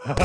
Hello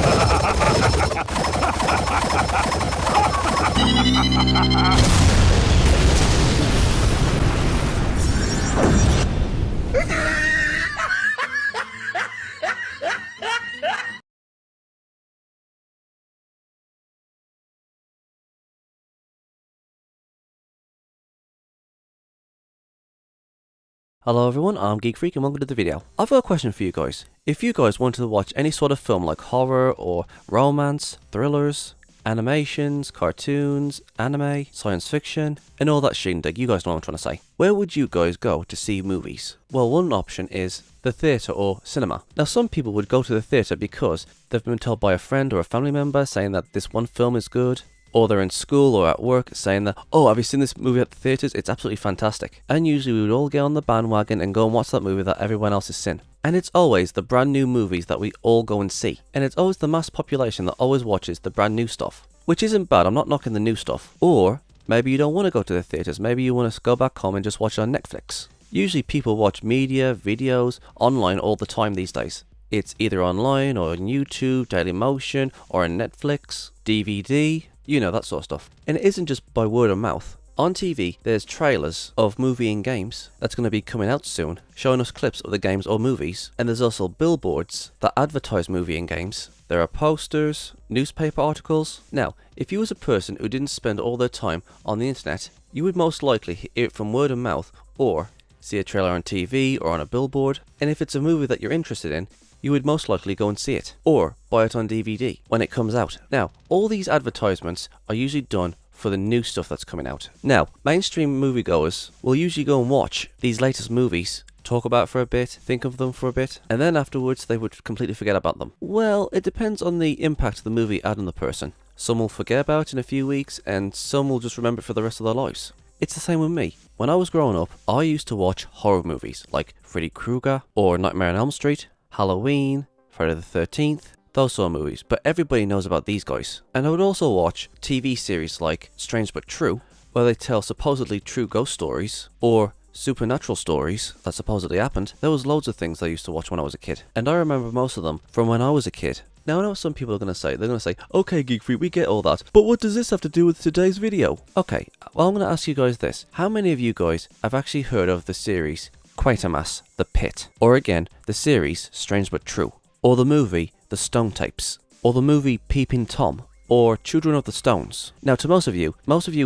everyone, I'm Geek Freak and welcome to the video. I've got a question for you guys. If you guys wanted to watch any sort of film like horror or romance, thrillers, animations, cartoons, anime, science fiction, and all that shindig, you guys know what I'm trying to say. Where would you guys go to see movies? Well, one option is the theatre or cinema. Now some people would go to the theatre because they've been told by a friend or a family member saying that this one film is good. Or they're in school or at work saying that, oh, have you seen this movie at the theatres? It's absolutely fantastic. And usually we would all get on the bandwagon and go and watch that movie that everyone else has seen. And it's always the brand new movies that we all go and see. And it's always the mass population that always watches the brand new stuff. Which isn't bad, I'm not knocking the new stuff. Or maybe you don't want to go to the theatres, maybe you want to go back home and just watch it on Netflix. Usually people watch media, videos, online all the time these days. It's either online or on YouTube, Dailymotion, or on Netflix, DVD, you know, that sort of stuff. And it isn't just by word of mouth. On TV, there's trailers of movie and games that's going to be coming out soon, showing us clips of the games or movies. And there's also billboards that advertise movie and games. There are posters, newspaper articles. Now, if you was a person who didn't spend all their time on the internet, you would most likely hear it from word of mouth or see a trailer on TV or on a billboard. And if it's a movie that you're interested in, you would most likely go and see it, or buy it on DVD when it comes out. Now, all these advertisements are usually done for the new stuff that's coming out. Now, mainstream moviegoers will usually go and watch these latest movies, talk about it for a bit, think of them for a bit, and then afterwards they would completely forget about them. Well, it depends on the impact the movie had on the person. Some will forget about it in a few weeks, and some will just remember it for the rest of their lives. It's the same with me. When I was growing up, I used to watch horror movies like Freddy Krueger or Nightmare on Elm Street, Halloween, Friday the 13th, those sort of movies, but everybody knows about these guys. And I would also watch TV series like Strange But True, where they tell supposedly true ghost stories, or supernatural stories that supposedly happened. There was loads of things I used to watch when I was a kid, and I remember most of them from when I was a kid. Now I know what some people are going to say, they're going to say, okay Geek Freak, we get all that, but what does this have to do with today's video? Okay, well I'm going to ask you guys this, how many of you guys have actually heard of the series Quatermass, The Pit, or again, the series Strange But True, or the movie The Stone Tapes, or the movie Peeping Tom, or Children of the Stones? Now to most of you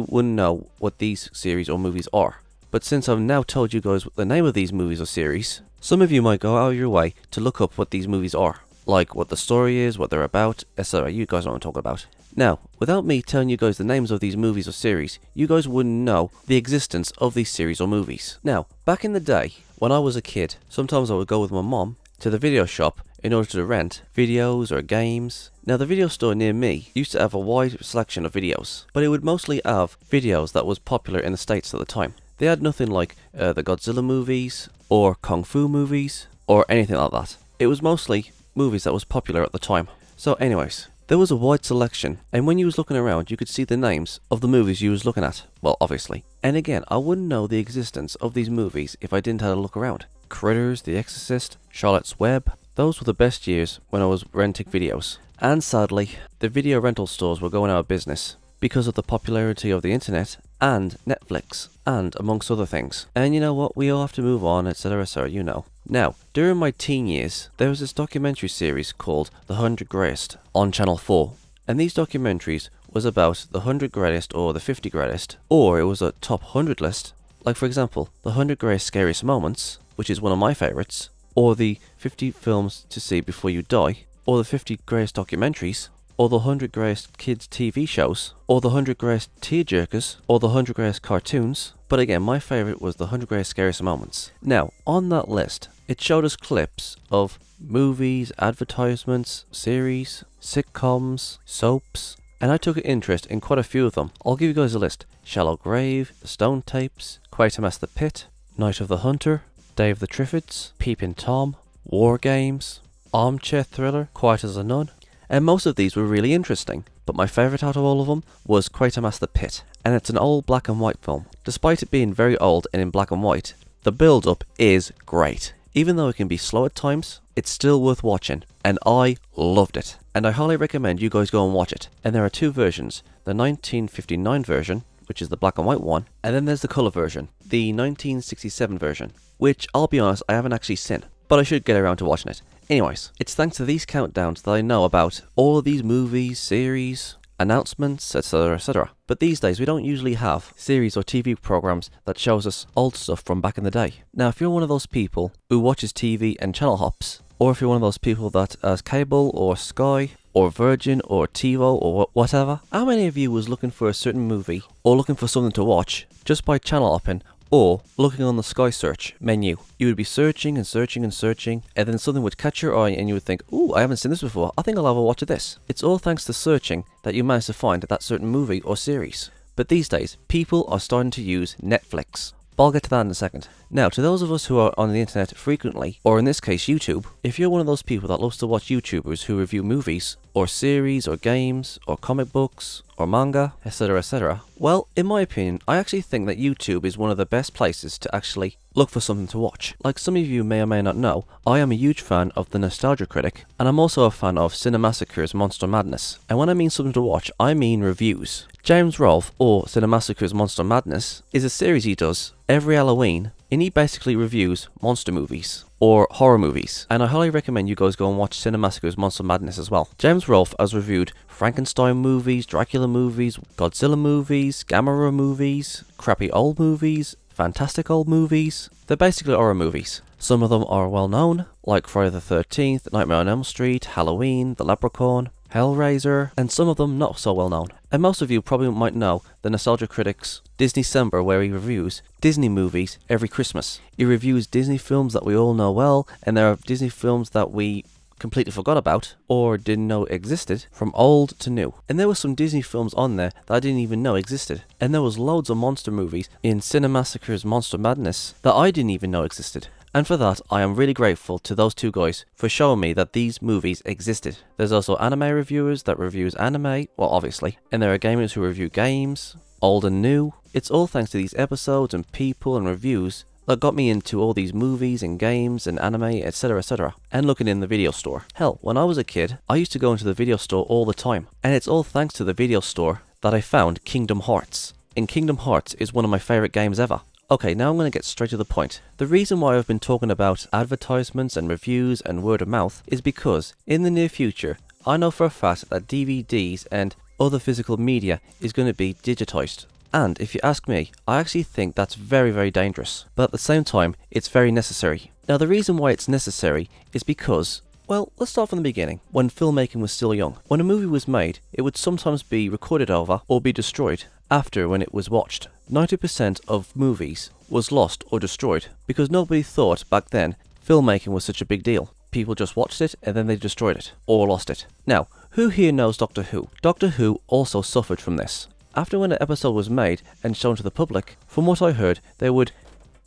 wouldn't know what these series or movies are, but since I've now told you guys the name of these movies or series, some of you might go out of your way to look up what these movies are, like what the story is, what they're about, etc. You guys know what I'm talking about. Now, without me telling you guys the names of these movies or series, you guys wouldn't know the existence of these series or movies. Now, back in the day, when I was a kid, sometimes I would go with my mom to the video shop in order to rent videos or games. Now, the video store near me used to have a wide selection of videos, but it would mostly have videos that was popular in the States at the time. They had nothing like the Godzilla movies, or Kung Fu movies, or anything like that. It was mostly movies that was popular at the time. So anyways, there was a wide selection, and when you was looking around you could see the names of the movies you was looking at. Well, obviously. And again, I wouldn't know the existence of these movies if I didn't have a look around. Critters, The Exorcist, Charlotte's Web, those were the best years when I was renting videos. And sadly, the video rental stores were going out of business because of the popularity of the internet and Netflix, and amongst other things. And you know what, we all have to move on, etc, etc, you know. Now, during my teen years, there was this documentary series called The 100 Greatest on Channel 4. And these documentaries was about the 100 greatest or the 50 greatest, or it was a top 100 list. Like for example, the 100 greatest scariest moments, which is one of my favourites, or the 50 films to see before you die, or the 50 greatest documentaries, or the 100 greatest kids TV shows, or the 100 greatest tearjerkers, or the 100 greatest cartoons. But again, my favourite was the 100 greatest scariest moments. Now, on that list, it showed us clips of movies, advertisements, series, sitcoms, soaps, and I took an interest in quite a few of them. I'll give you guys a list. Shallow Grave, The Stone Tapes, Quatermass the Pit, Night of the Hunter, Day of the Triffids, Peeping Tom, War Games, Armchair Thriller, Quiet as a Nun, and most of these were really interesting, but my favourite out of all of them was Quatermass the Pit, and it's an old black and white film. Despite it being very old and in black and white, the build-up is great. Even though it can be slow at times, it's still worth watching, and I loved it. And I highly recommend you guys go and watch it. And there are two versions, the 1959 version, which is the black and white one, and then there's the colour version, the 1967 version, which I'll be honest, I haven't actually seen, but I should get around to watching it. Anyways, it's thanks to these countdowns that I know about all of these movies, series, announcements, etc, etc. But these days we don't usually have series or TV programs that shows us old stuff from back in the day. Now if you're one of those people who watches TV and channel hops, or if you're one of those people that has cable or Sky or Virgin or TiVo or whatever, how many of you was looking for a certain movie or looking for something to watch just by channel hopping or looking on the Sky search menu? You would be searching and searching and searching, and then something would catch your eye and you would think, ooh, I haven't seen this before, I think I'll have a watch of this. It's all thanks to searching that you managed to find that certain movie or series. But these days, people are starting to use Netflix. But I'll get to that in a second. Now, to those of us who are on the internet frequently, or in this case YouTube, if you're one of those people that loves to watch YouTubers who review movies, or series, or games, or comic books, or manga, etc, etc, well, in my opinion, I actually think that YouTube is one of the best places to actually look for something to watch. Like some of you may or may not know, I am a huge fan of The Nostalgia Critic, and I'm also a fan of Cinemassacre's Monster Madness. And when I mean something to watch, I mean reviews. James Rolfe, or Cinemassacre's Monster Madness, is a series he does every Halloween, and he basically reviews monster movies or horror movies, and I highly recommend you guys go and watch Cinemassacre's Monster Madness as well. James Rolfe has reviewed Frankenstein movies, Dracula movies, Godzilla movies, Gamera movies, crappy old movies, fantastic old movies. They're basically horror movies. Some of them are well known, like Friday the 13th, Nightmare on Elm Street, Halloween, The Leprechaun, Hellraiser, and some of them not so well known. And most of you probably might know the Nostalgia Critic's Disney-cember, where he reviews Disney movies every Christmas. He reviews Disney films that we all know well, and there are Disney films that we completely forgot about or didn't know existed, from old to new. And there were some Disney films on there that I didn't even know existed. And there was loads of monster movies in Cinemassacre's Monster Madness that I didn't even know existed. And for that, I am really grateful to those two guys for showing me that these movies existed. There's also anime reviewers that reviews anime, well obviously, and there are gamers who review games, old and new. It's all thanks to these episodes and people and reviews that got me into all these movies and games and anime, etc, etc, and looking in the video store. Hell, when I was a kid, I used to go into the video store all the time, and it's all thanks to the video store that I found Kingdom Hearts. And Kingdom Hearts is one of my favourite games ever. Okay, now I'm going to get straight to the point. The reason why I've been talking about advertisements and reviews and word of mouth is because in the near future, I know for a fact that DVDs and other physical media is going to be digitized. And if you ask me, I actually think that's very, very dangerous. But at the same time, it's very necessary. Now the reason why it's necessary is because, well, let's start from the beginning. When filmmaking was still young, when a movie was made, it would sometimes be recorded over or be destroyed after when it was watched. 90% of movies was lost or destroyed because nobody thought back then filmmaking was such a big deal. People just watched it and then they destroyed it or lost it. Now, who here knows Doctor Who? Doctor Who also suffered from this. After when an episode was made and shown to the public, from what I heard, they would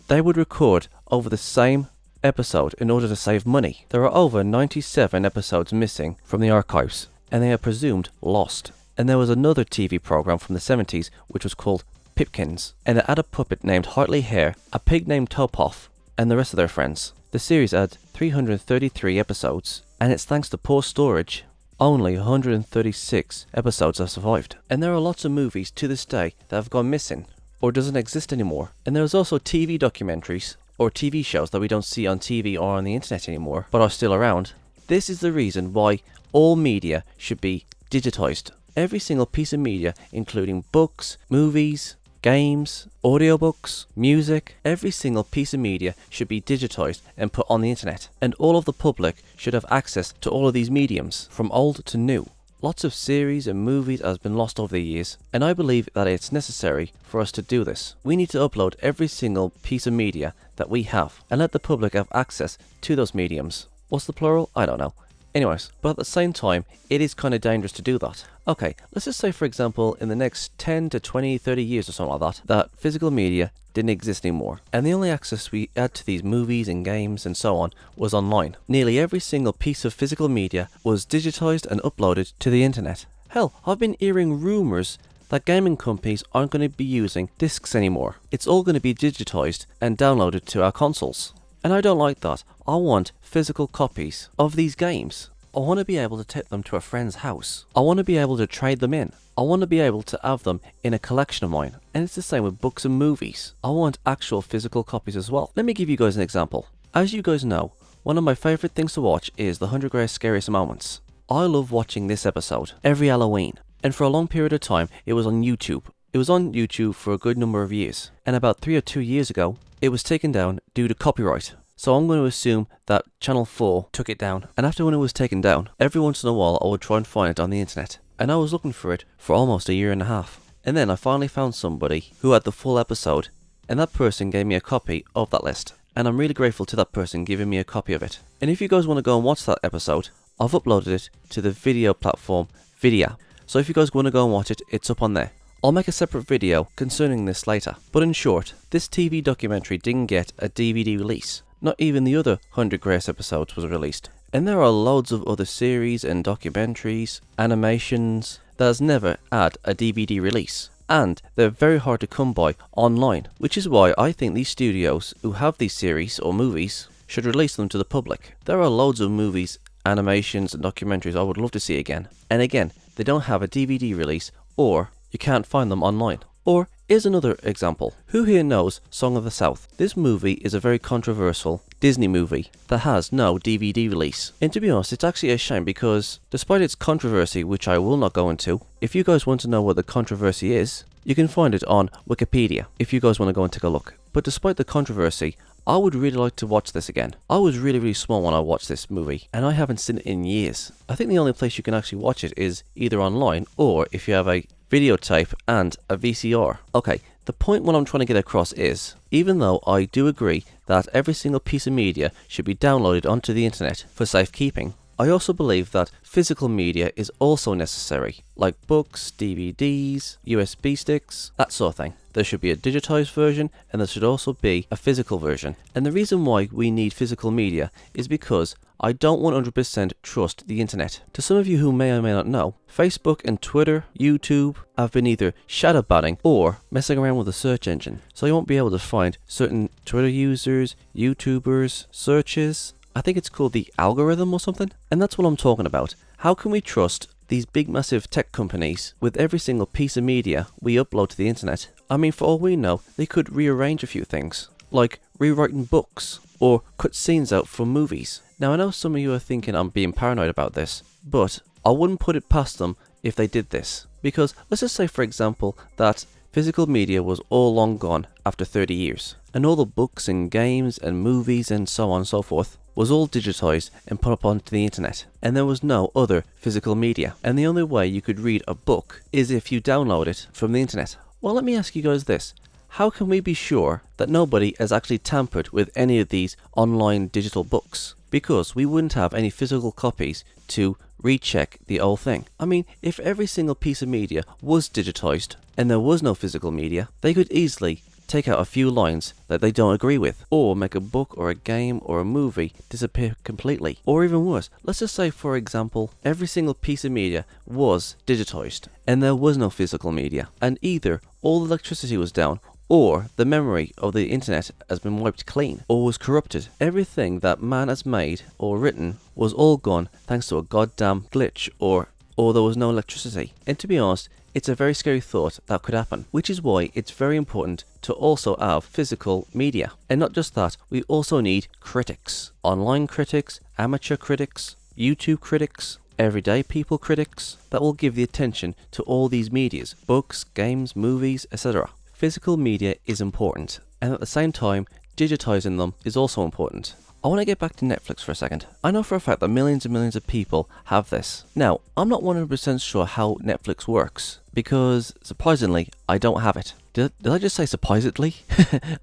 record over the same episode in order to save money. There are over 97 episodes missing from the archives, and they are presumed lost. And there was another TV program from the 70s which was called Pipkins, and it had a puppet named Hartley Hare, a pig named Topoff, and the rest of their friends. The series had 333 episodes, and it's thanks to poor storage, only 136 episodes have survived. And there are lots of movies to this day that have gone missing, or doesn't exist anymore. And there's also TV documentaries, or TV shows that we don't see on TV or on the internet anymore, but are still around. This is the reason why all media should be digitized. Every single piece of media, including books, movies, games, audiobooks, music, every single piece of media should be digitized and put on the internet. And all of the public should have access to all of these mediums, from old to new. Lots of series and movies has been lost over the years, and I believe that it's necessary for us to do this. We need to upload every single piece of media that we have, and let the public have access to those mediums. What's the plural? I don't know. Anyways, but at the same time, it is kind of dangerous to do that. Okay, let's just say for example, in the next 10 to 20, 30 years or something like that physical media didn't exist anymore, and the only access we had to these movies and games and so on was online. Nearly every single piece of physical media was digitized and uploaded to the internet. Hell, I've been hearing rumors that gaming companies aren't going to be using discs anymore. It's all going to be digitized and downloaded to our consoles. And I don't like that. I want physical copies of these games. I want to be able to take them to a friend's house. I want to be able to trade them in. I want to be able to have them in a collection of mine. And it's the same with books and movies. I want actual physical copies as well. Let me give you guys an example. As you guys know, one of my favourite things to watch is the 100 Greatest Scariest Moments. I love watching this episode every Halloween. And for a long period of time, it was on YouTube. It was on YouTube for a good number of years. And about 3 or 2 years ago, it was taken down due to copyright. So I'm going to assume that Channel 4 took it down. And after when it was taken down, every once in a while I would try and find it on the internet. And I was looking for it for almost 1.5 years. And then I finally found somebody who had the full episode, and that person gave me a copy of that list. And I'm really grateful to that person giving me a copy of it. And if you guys want to go and watch that episode, I've uploaded it to the video platform Videa. So if you guys want to go and watch it, it's up on there. I'll make a separate video concerning this later. But in short, this TV documentary didn't get a DVD release. Not even the other 100 Greatest episodes was released. And there are loads of other series and documentaries, animations, that has never had a DVD release. And they're very hard to come by online, which is why I think these studios who have these series or movies should release them to the public. There are loads of movies, animations and documentaries I would love to see again. And again, they don't have a DVD release, or you can't find them online. Or here's another example. Who here knows Song of the South? This movie is a very controversial Disney movie that has no DVD release. And to be honest, it's actually a shame because despite its controversy, which I will not go into, if you guys want to know what the controversy is, you can find it on Wikipedia if you guys want to go and take a look. But despite the controversy, I would really like to watch this again. I was really small when I watched this movie, and I haven't seen it in years. I think the only place you can actually watch it is either online, or if you have a videotape and a VCR. Okay, the point what I'm trying to get across is, even though I do agree that every single piece of media should be downloaded onto the internet for safekeeping, I also believe that physical media is also necessary, like books, DVDs, USB sticks, that sort of thing. There should be a digitized version, and there should also be a physical version. And the reason why we need physical media is because I don't 100% trust the internet. To some of you who may or may not know, Facebook and Twitter, YouTube have been either shadow banning or messing around with the search engine. So you won't be able to find certain Twitter users, YouTubers, searches. I think it's called the algorithm or something. And that's what I'm talking about. How can we trust these big massive tech companies with every single piece of media we upload to the internet? I mean, for all we know, they could rearrange a few things, like rewriting books or cut scenes out from movies. Now I know some of you are thinking I'm being paranoid about this, but I wouldn't put it past them if they did this. Because let's just say, for example, that physical media was all long gone after 30 years, and all the books and games and movies and so on and so forth was all digitized and put up onto the internet, and there was no other physical media, and the only way you could read a book is if you download it from the internet. Well, let me ask you guys this. How can we be sure that nobody has actually tampered with any of these online digital books? Because we wouldn't have any physical copies to recheck the whole thing. I mean, if every single piece of media was digitized and there was no physical media, they could easily take out a few lines that they don't agree with, or make a book or a game or a movie disappear completely. Or even worse, let's just say, for example, every single piece of media was digitized and there was no physical media, and either all the electricity was down, or the memory of the internet has been wiped clean, or was corrupted. Everything that man has made or written was all gone thanks to a goddamn glitch, or there was no electricity. And to be honest, it's a very scary thought that could happen, which is why it's very important to also have physical media. And not just that, we also need critics. Online critics, amateur critics, YouTube critics, everyday people critics, that will give the attention to all these medias, books, games, movies, etc. Physical media is important, and at the same time, digitizing them is also important. I want to get back to Netflix for a second. I know for a fact that millions and millions of people have this. Now, I'm not 100% sure how Netflix works, because surprisingly, I don't have it. Did I just say surprisingly?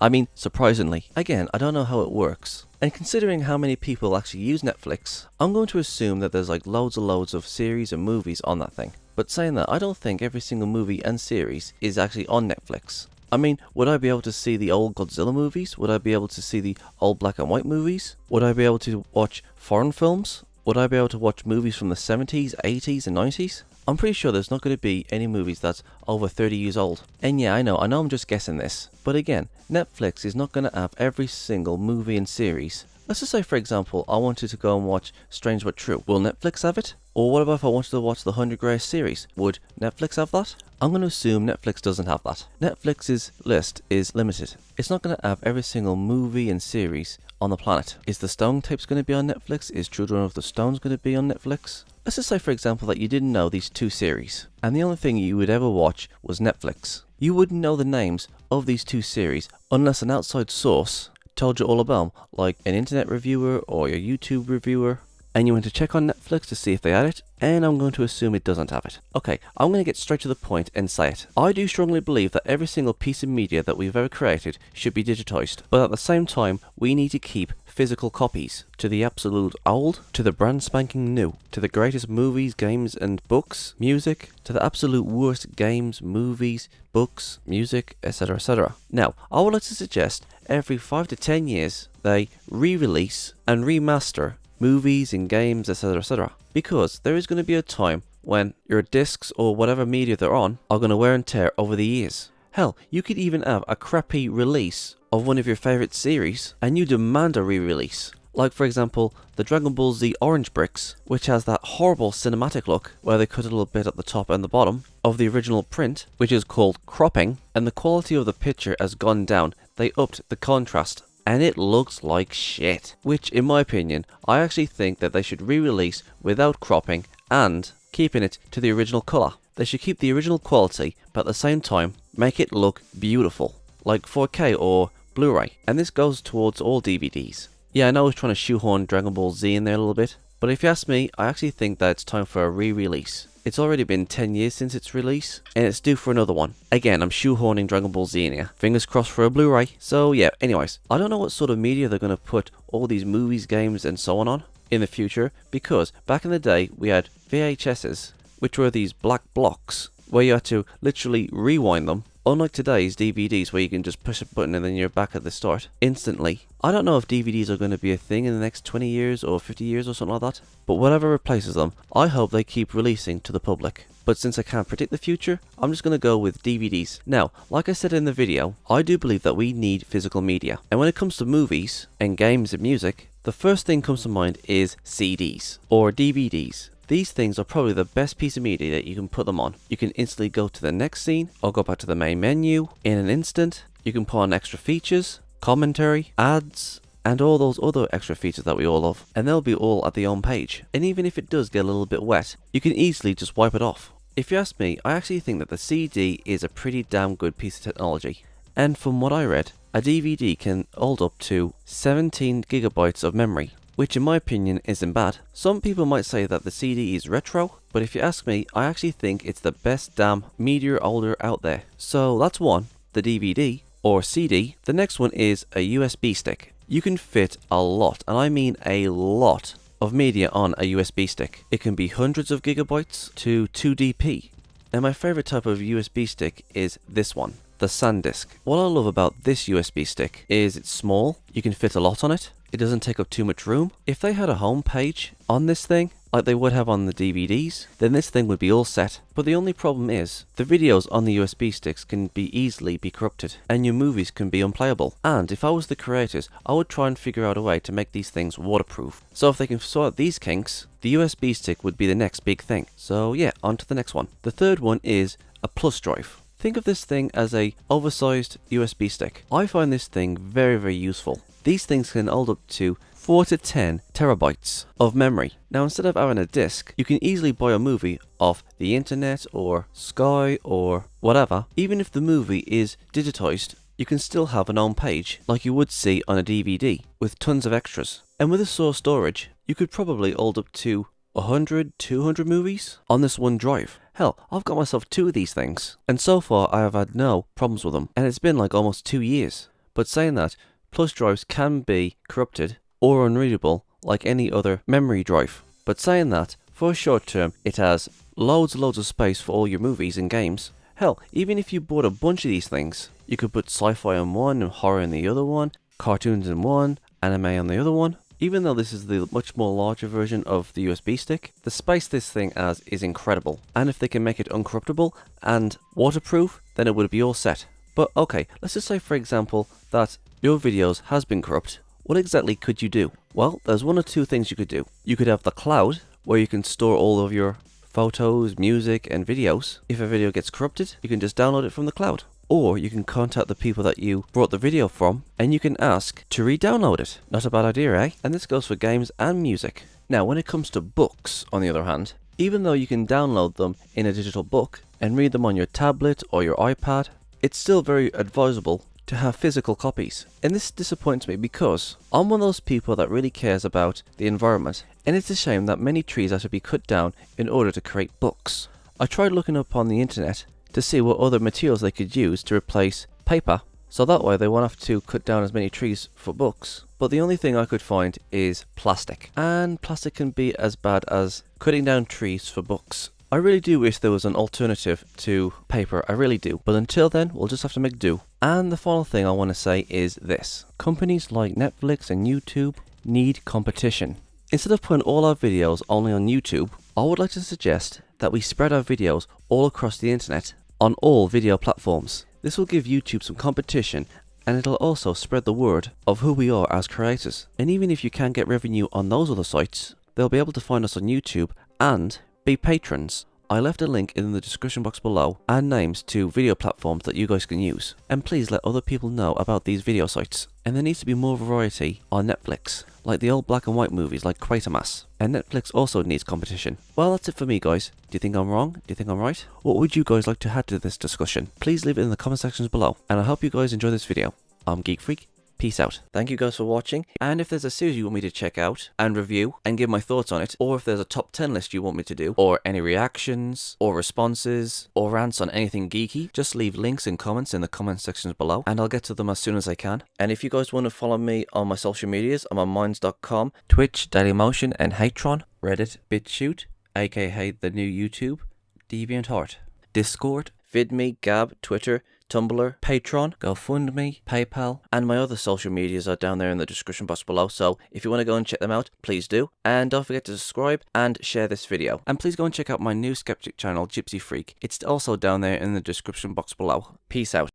I mean, surprisingly. Again, I don't know how it works. And considering how many people actually use Netflix, I'm going to assume that there's like loads of series and movies on that thing. But saying that, I don't think every single movie and series is actually on Netflix. I mean, would I be able to see the old Godzilla movies? Would I be able to see the old black and white movies? Would I be able to watch foreign films? Would I be able to watch movies from the 70s, 80s and 90s? I'm pretty sure there's not going to be any movies that's over 30 years old. And yeah, I know I'm just guessing this. But again, Netflix is not going to have every single movie and series. Let's just say, for example, I wanted to go and watch Strange But True. Will Netflix have it? Or what about if I wanted to watch the 100 Greatest series? Would Netflix have that? I'm going to assume Netflix doesn't have that. Netflix's list is limited. It's not going to have every single movie and series on the planet. Is the Stone Tapes going to be on Netflix? Is Children of the Stones going to be on Netflix? Let's just say, for example, that you didn't know these two series, and the only thing you would ever watch was Netflix. You wouldn't know the names of these two series unless an outside source told you all about them, like an internet reviewer or your YouTube reviewer, and you went to check on Netflix to see if they had it, and I'm going to assume it doesn't have it. Okay, I'm going to get straight to the point and say it. I do strongly believe that every single piece of media that we've ever created should be digitized, but at the same time, we need to keep physical copies. To the absolute old, to the brand spanking new, to the greatest movies, games and books, music, to the absolute worst games, movies, books, music, etc, etc. Now, I would like to suggest every 5 to 10 years they re-release and remaster movies and games, etc, etc. Because there is going to be a time when your discs or whatever media they're on are going to wear and tear over the years. Hell, you could even have a crappy release of one of your favourite series and you demand a re-release. Like for example, the Dragon Ball Z Orange Bricks, which has that horrible cinematic look where they cut a little bit at the top and the bottom of the original print, which is called cropping, and the quality of the picture has gone down. They upped the contrast and it looks like shit. Which, in my opinion, I actually think that they should re-release without cropping and keeping it to the original colour. They should keep the original quality, but at the same time, make it look beautiful, like 4K or Blu-ray. And this goes towards all DVDs. Yeah, I know I was trying to shoehorn Dragon Ball Z in there a little bit, but if you ask me, I actually think that it's time for a re-release. It's already been 10 years since its release, and it's due for another one. Again, I'm shoehorning Dragon Ball Z in here. Fingers crossed for a Blu-ray. So yeah, anyways, I don't know what sort of media they're going to put all these movies, games, and so on in the future, because back in the day, we had VHSs, which were these black blocks, where you had to literally rewind them, unlike today's DVDs where you can just push a button and then you're back at the start instantly. I don't know if DVDs are going to be a thing in the next 20 years or 50 years or something like that, but whatever replaces them, I hope they keep releasing to the public. But since I can't predict the future, I'm just going to go with DVDs. Now, like I said in the video, I do believe that we need physical media. And when it comes to movies and games and music, the first thing comes to mind is CDs or DVDs. These things are probably the best piece of media that you can put them on. You can instantly go to the next scene or go back to the main menu in an instant. You can put on extra features, commentary, ads, and all those other extra features that we all love. And they'll be all at the home page. And even if it does get a little bit wet, you can easily just wipe it off. If you ask me, I actually think that the CD is a pretty damn good piece of technology. And from what I read, a DVD can hold up to 17 gigabytes of memory, which in my opinion isn't bad. Some people might say that the CD is retro, but if you ask me, I actually think it's the best damn media holder out there. So that's one, the DVD or CD. The next one is a USB stick. You can fit a lot, and I mean a lot, of media on a USB stick. It can be hundreds of gigabytes to 2DP. And my favorite type of USB stick is this one, the SanDisk. What I love about this USB stick is it's small, you can fit a lot on it, it doesn't take up too much room. If they had a home page on this thing, like they would have on the DVDs, then this thing would be all set. But the only problem is, the videos on the USB sticks can easily be corrupted, and your movies can be unplayable. And if I was the creators, I would try and figure out a way to make these things waterproof. So if they can sort these kinks, the USB stick would be the next big thing. So yeah, on to the next one. The third one is a plus drive. Think of this thing as a oversized USB stick. I find this thing very, very useful. These things can hold up to 4 to 10 terabytes of memory. Now instead of having a disc, you can easily buy a movie off the internet or Sky or whatever. Even if the movie is digitized, you can still have an home page like you would see on a DVD with tons of extras. And with a source storage, you could probably hold up to 100, 200 movies on this one drive. Hell, I've got myself 2 of these things, and so far I have had no problems with them, and it's been like almost 2 years. But saying that, plus drives can be corrupted or unreadable like any other memory drive. But saying that, for a short term, it has loads of space for all your movies and games. Hell, even if you bought a bunch of these things, you could put sci-fi on one and horror in the other one, cartoons in one, anime on the other one. Even though this is the much more larger version of the USB stick, the space this thing has is incredible. And if they can make it uncorruptible and waterproof, then it would be all set. But okay, let's just say for example that your videos has been corrupt. What exactly could you do? Well, there's one or two things you could do. You could have the cloud, where you can store all of your photos, music, and videos. If a video gets corrupted, you can just download it from the cloud. Or you can contact the people that you brought the video from, and you can ask to re-download it. Not a bad idea, eh? And this goes for games and music. Now, when it comes to books, on the other hand, even though you can download them in a digital book and read them on your tablet or your iPad, it's still very advisable to have physical copies. And this disappoints me because I'm one of those people that really cares about the environment, and it's a shame that many trees have to be cut down in order to create books. I tried looking up on the internet to see what other materials they could use to replace paper, so that way they won't have to cut down as many trees for books. But the only thing I could find is plastic, and plastic can be as bad as cutting down trees for books. I really do wish there was an alternative to paper, I really do. But until then, we'll just have to make do. And the final thing I want to say is this. Companies like Netflix and YouTube need competition. Instead of putting all our videos only on YouTube, I would like to suggest that we spread our videos all across the internet on all video platforms. This will give YouTube some competition, and it'll also spread the word of who we are as creators. And even if you can't get revenue on those other sites, they'll be able to find us on YouTube and be patrons. I left a link in the description box below and names to video platforms that you guys can use. And please let other people know about these video sites. And there needs to be more variety on Netflix, like the old black and white movies like Quatermass. And Netflix also needs competition. Well, that's it for me, guys. Do you think I'm wrong? Do you think I'm right? What would you guys like to add to this discussion? Please leave it in the comment sections below. And I hope you guys enjoy this video. I'm Geek Freak. Peace out. Thank you guys for watching, and if there's a series you want me to check out and review and give my thoughts on it, or if there's a top 10 list you want me to do, or any reactions, or responses, or rants on anything geeky, just leave links and comments in the comment sections below, and I'll get to them as soon as I can. And if you guys want to follow me on my social medias, I'm on minds.com, Twitch, Dailymotion, and Hatron, Reddit, BitChute, aka the new YouTube, DeviantArt, Discord, VidMe, Gab, Twitter, Tumblr, Patreon, GoFundMe, PayPal, and my other social medias are down there in the description box below, so if you want to go and check them out, please do. And don't forget to subscribe and share this video. And please go and check out my new skeptic channel, Gypsy Freak. It's also down there in the description box below. Peace out.